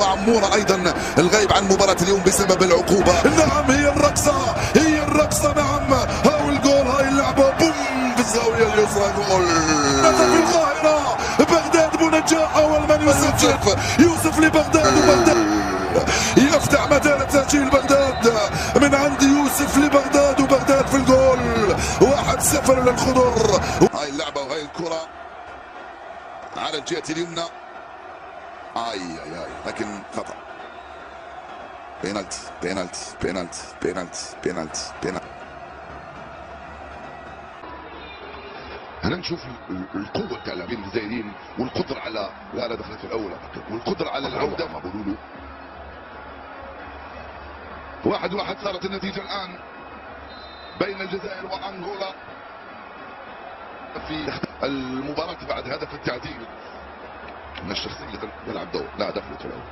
وعمورة ايضا الغايب عن مباراة اليوم بسبب العقوبة. نعم هي الرقصة نعم. هاو الجول، هاي اللعبة بوم في الزاوية اليسرى، جول في القاهرة. بغداد منجاح اول من يسجل، يوسف لبغداد، وبغداد يفتح مجال تسجيل بغداد من عند يوسف لبغداد، وبغداد في الجول 1-0 للخضر. هاي اللعبة وهاي الكرة على الجهة اليمنى، اي لكن خطأ. بينالتي. هنا نشوف القوة تاع اللاعبين الجزائريين والقدرة على لا دخلت في الأول والقدرة على العودة. ما بقولوا 1-1 صارت النتيجة الآن بين الجزائر وأنغولا في المباراة بعد هدف التعديل من الشخصية اللي يلعب دور لا دخلت في الأول.